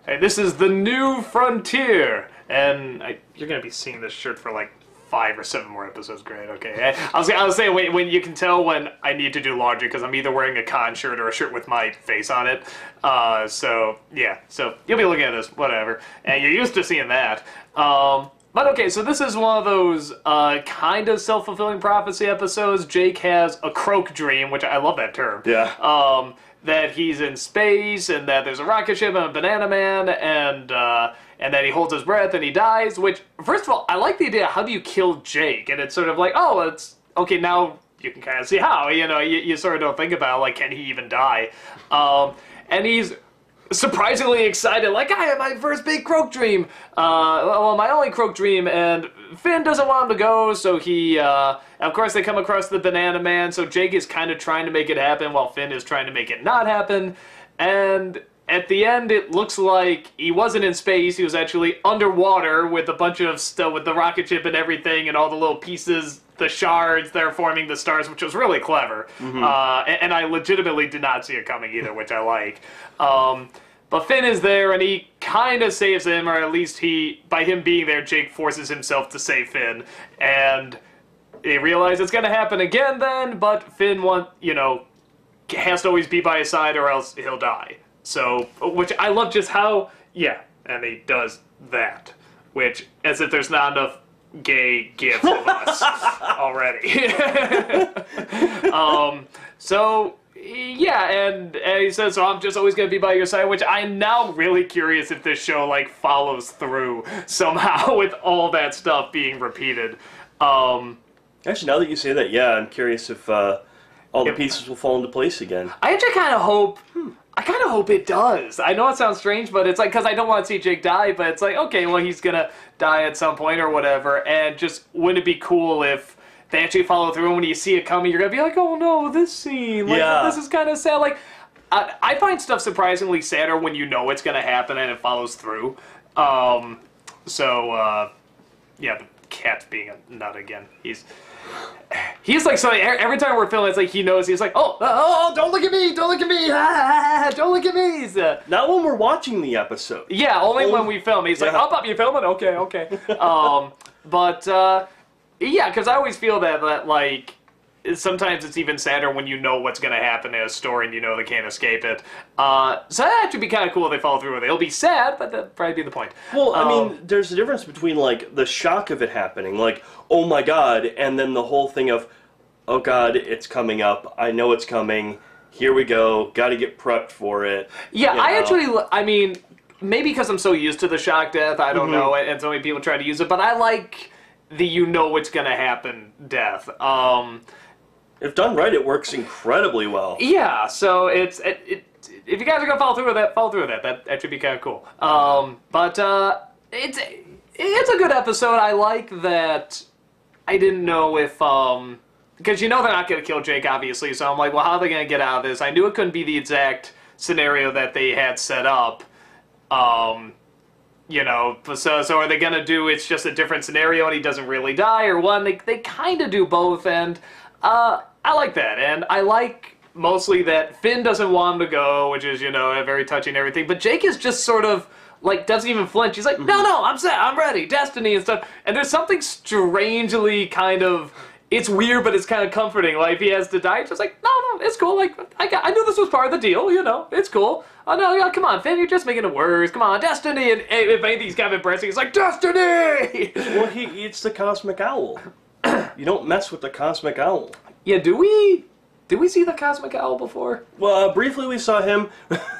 Hey, this is the new frontier, and you're gonna be seeing this shirt for like 5 or 7 more episodes. Great, okay. I was saying when you can tell when I need to do laundry because I'm either wearing a con shirt or a shirt with my face on it. So yeah, so you'll be looking at this, whatever, and you're used to seeing that. But okay, so this is one of those kind of self-fulfilling prophecy episodes. Jake has a Croak dream, which I love that term. Yeah. That he's in space, and that there's a rocket ship and a banana man, and that he holds his breath and he dies, which, first of all, I like the idea, how do you kill Jake? And it's sort of like, oh, it's, okay, now you can kind of see how, you know, you sort of don't think about, like, can he even die? And he's surprisingly excited, like, I had my first big Croak dream, well, my only Croak dream, and Finn doesn't want him to go, so he, of course they come across the Banana Man, so Jake is kind of trying to make it happen while Finn is trying to make it not happen, and at the end it looks like he wasn't in space, he was actually underwater with a bunch of stuff, with the rocket ship and everything, and all the little pieces, the shards, they're forming the stars, which was really clever, and I legitimately did not see it coming either, which I like. But Finn is there, and he kind of saves him, or at least by him being there, Jake forces himself to save Finn, and they realize it's going to happen again then, but Finn has to always be by his side or else he'll die. So, which I love just how, yeah, and he does that, which, as if there's not enough gay gifts of us already. So, yeah, and he says, so I'm just always going to be by your side, which I'm now really curious if this show, like, follows through somehow with all that stuff being repeated. Actually, now that you say that, yeah, I'm curious if all the pieces will fall into place again. I actually kind of hope it does. I know it sounds strange, but it's like, because I don't want to see Jake die, but it's like, okay, well, he's going to die at some point or whatever, and just, wouldn't it be cool if they actually follow through, and when you see it coming, you're going to be like, oh no, this scene, like, this is kind of sad. Like, I find stuff surprisingly sadder when you know it's going to happen and it follows through. Yeah, the cat's being a nut again. He's like, so every time we're filming, it's like he knows, he's like, oh, don't look at me, don't look at me, don't look at me. Not when we're watching the episode. Yeah, only when we film. He's like, up, you filming? Okay. Yeah, because I always feel that, like, sometimes it's even sadder when you know what's going to happen in a story and you know they can't escape it. So that'd actually be kind of cool if they follow through with it. It'll be sad, but that'd probably be the point. Well, I mean, there's a difference between, like, the shock of it happening, like, oh my god, and then the whole thing of, oh god, it's coming up, I know it's coming, here we go, gotta get prepped for it. Yeah, I mean, maybe because I'm so used to the shock death, I don't know, and so many people try to use it, but I like the you know it's gonna happen death. If done right, it works incredibly well. Yeah, so if you guys are gonna follow through with that, follow through with that. That should be kind of cool. It's a good episode. I like that. I didn't know if because you know they're not gonna kill Jake, obviously. So I'm like, well, how are they gonna get out of this? I knew it couldn't be the exact scenario that they had set up. You know, so are they gonna do it's just a different scenario and he doesn't really die, or one? They kind of do both, and I like that, and I like mostly that Finn doesn't want him to go, which is, you know, very touching and everything, but Jake is just sort of, like, doesn't even flinch. He's like, no, I'm set, I'm ready, destiny and stuff, and there's something strangely kind of, it's weird, but it's kind of comforting, like, if he has to die, it's just like, no, it's cool, like, I knew this was part of the deal, you know, it's cool. Oh, no, yeah, come on, Finn, you're just making it worse, come on, destiny, and if anything's kind of impressing, it's like, destiny! Well, he eats the cosmic owl. You don't mess with the cosmic owl. Yeah, did we see the cosmic owl before? Well, briefly we saw him.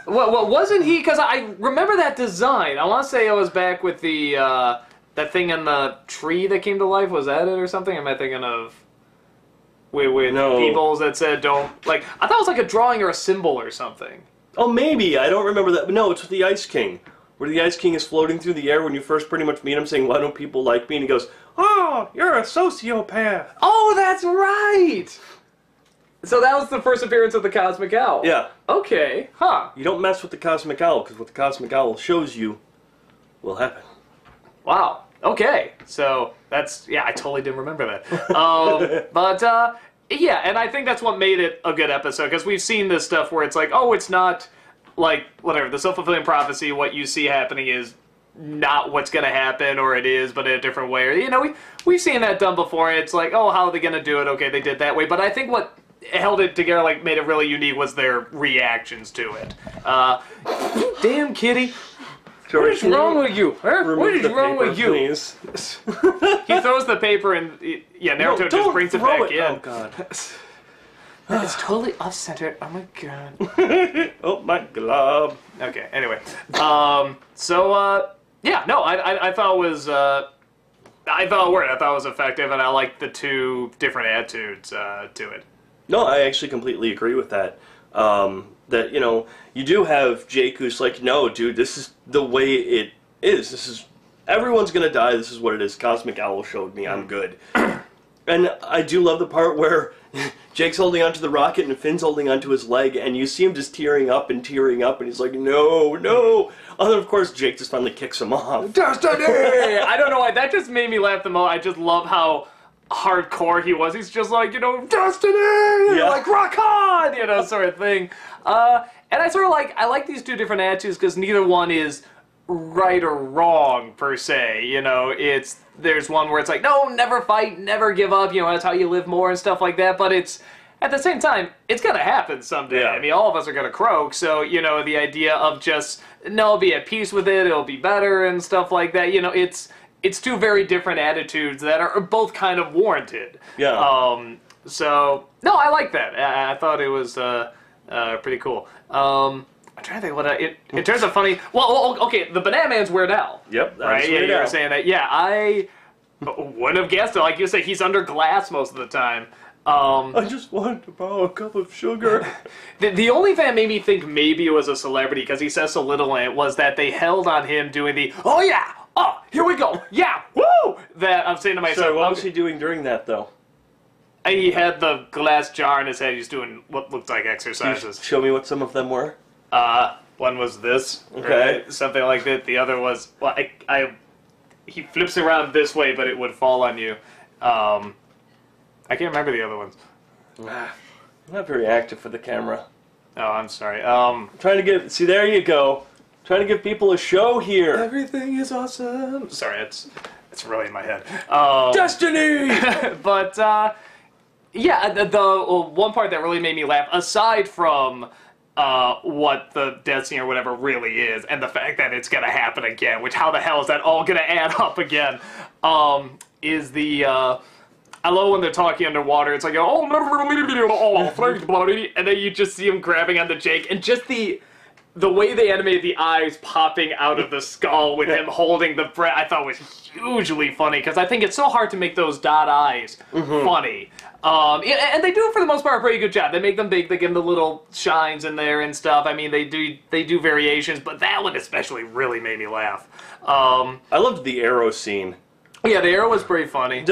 Well, wasn't he? Because I remember that design. I want to say it was back with the that thing in the tree that came to life. Was that it or something? Am I thinking of with peoples that said don't, like, I thought it was like a drawing or a symbol or something. Oh, maybe. I don't remember that. But no, it's with the Ice King. Where the Ice King is floating through the air when you first pretty much meet him, saying, why don't people like me? And he goes, oh, you're a sociopath. Oh, that's right! So that was the first appearance of the Cosmic Owl. Yeah. Okay, huh. You don't mess with the Cosmic Owl, because what the Cosmic Owl shows you will happen. Wow. Okay. So that's, yeah, I totally didn't remember that. Yeah, and I think that's what made it a good episode, because we've seen this stuff where it's like, oh, it's not like, whatever, the self-fulfilling prophecy, what you see happening is not what's going to happen, or it is, but in a different way. Or, you know, we've seen that done before, and it's like, oh, how are they going to do it? Okay, they did that way. But I think what held it together, like, made it really unique was their reactions to it. Damn, kitty. What is wrong with you? What is wrong with you? Please. He throws the paper and, yeah, Naruto just brings it back in. Oh, God. It's totally off-centered. Oh, my God. Oh, my glob. Okay, anyway. Yeah, no, I thought it was, I thought it was effective, and I liked the two different attitudes to it. No, I actually completely agree with that. That, you know, you do have Jake who's like, no, dude, this is the way it is. This is, everyone's gonna die, this is what it is. Cosmic Owl showed me, I'm good. And I do love the part where Jake's holding onto the rocket and Finn's holding onto his leg, and you see him just tearing up, and he's like, no, no. And then, of course, Jake just finally kicks him off. Destiny! I don't know why, that just made me laugh the most. I just love how hardcore he was. He's just like, you know, Destiny! Yeah. Like, rock on! You know, sort of thing. And I sort of like, I like these two different attitudes because neither one is right or wrong, per se. You know, there's one where it's like, no, never fight, never give up, you know, that's how you live more and stuff like that, but it's, at the same time, it's gonna happen someday. Yeah. I mean, all of us are gonna croak, so, you know, the idea of just, no, be at peace with it, it'll be better and stuff like that, you know, it's two very different attitudes that are both kind of warranted. Yeah. So, no, I like that. I thought it was pretty cool. I'm trying to think what in terms of funny. Well, okay, the Banana Man's Weird Al. Yep, that's right. Yeah, Weird you Al. were saying that. Yeah, I wouldn't have guessed it. Like you say, he's under glass most of the time. I just wanted to borrow a cup of sugar. The only thing that made me think maybe it was a celebrity, because he says so little in it, was that they held on him doing the, oh yeah, oh, here we go, yeah, woo! That I'm saying to myself. So what was he doing during that, though? He had the glass jar in his head. He's doing what looked like exercises. Show me what some of them were. One was this, okay, right? Something like that. The other was, well, he flips around this way, but it would fall on you. I can't remember the other ones. I'm not very active for the camera. Oh, I'm sorry. I'm trying to get, see, there you go. Trying to give people a show here. Everything is awesome. Sorry, it's really in my head. Destiny! But, yeah, the one part that really made me laugh, aside from what the Destiny or whatever really is, and the fact that it's gonna happen again, which how the hell is that all gonna add up again, is the, I love when they're talking underwater, it's like, oh, and then you just see him grabbing onto Jake, and just the way they animated the eyes popping out of the skull with him holding the breath, I thought was hugely funny, because I think it's so hard to make those dot eyes funny. And they do, for the most part, a pretty good job. They make them big, they give them the little shines in there and stuff. I mean, they do variations, but that one especially really made me laugh. I loved the arrow scene. Yeah, the arrow was pretty funny.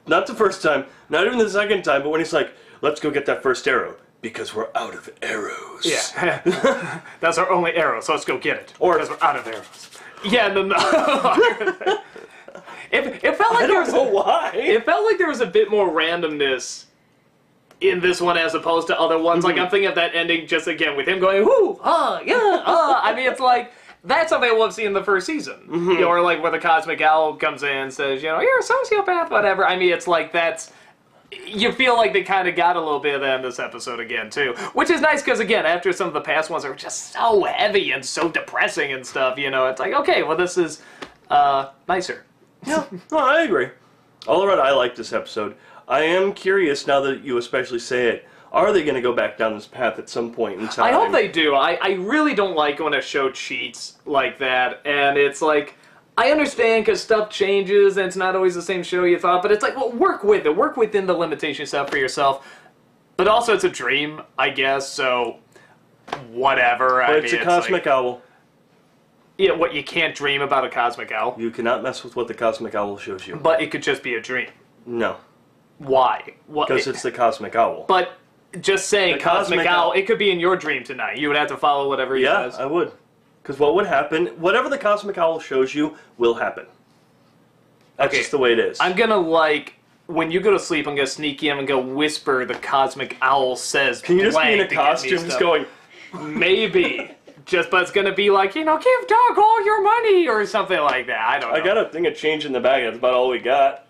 Not the first time, not even the second time, but when he's like, let's go get that first arrow. Because we're out of arrows. Yeah. That's our only arrow, so let's go get it. Or because we're out of arrows. Yeah, and then it felt like I don't know why. It felt like there was a bit more randomness in this one as opposed to other ones. Like, I'm thinking of that ending just again with him going, whoo, yeah, I mean, it's like, that's something I love seeing in the first season. You know, or like where the Cosmic Owl comes in and says, you know, you're a sociopath, whatever. I mean, it's like, that's... You feel like they kind of got a little bit of that in this episode again, too. Which is nice, because, again, after some of the past ones are just so heavy and so depressing and stuff, you know, it's like, okay, well, this is nicer. Yeah, no, I agree. All around, I like this episode. I am curious, now that you especially say it, are they going to go back down this path at some point in time? I hope they do. I really don't like when a show cheats like that, and it's like... I understand because stuff changes and it's not always the same show you thought, but it's like, well, work with it. Work within the limitation stuff for yourself. But also, it's a dream, I guess, so whatever. But it's a cosmic owl. Yeah, what, you can't dream about a cosmic owl? You cannot mess with what the cosmic owl shows you. But it could just be a dream. No. Why? Because it's the cosmic owl. But just saying cosmic owl, it could be in your dream tonight. You would have to follow whatever he says. Yeah, I would. Because what would happen, whatever the Cosmic Owl shows you, will happen. That's just the way it is. I'm gonna, like, when you go to sleep, I'm gonna sneak in and go whisper the Cosmic Owl says Can you just be in a costume just going... Maybe. But it's gonna be like, give Doug all your money or something like that. I don't know. I got a thing of change in the bag. That's about all we got.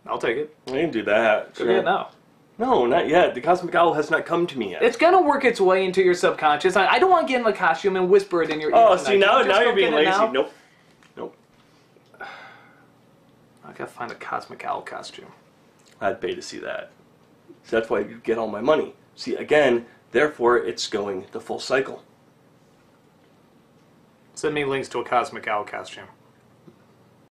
I'll take it. We can do that. Go get it now. No, not yet. The Cosmic Owl has not come to me yet. It's gonna work its way into your subconscious. I don't want to get in the costume and whisper it in your ear. Oh, see, now you're being lazy. Now? Nope. I gotta find a Cosmic Owl costume. I'd pay to see that. So that's why you get all my money. See, again, therefore, it's going the full cycle. Send me links to a Cosmic Owl costume.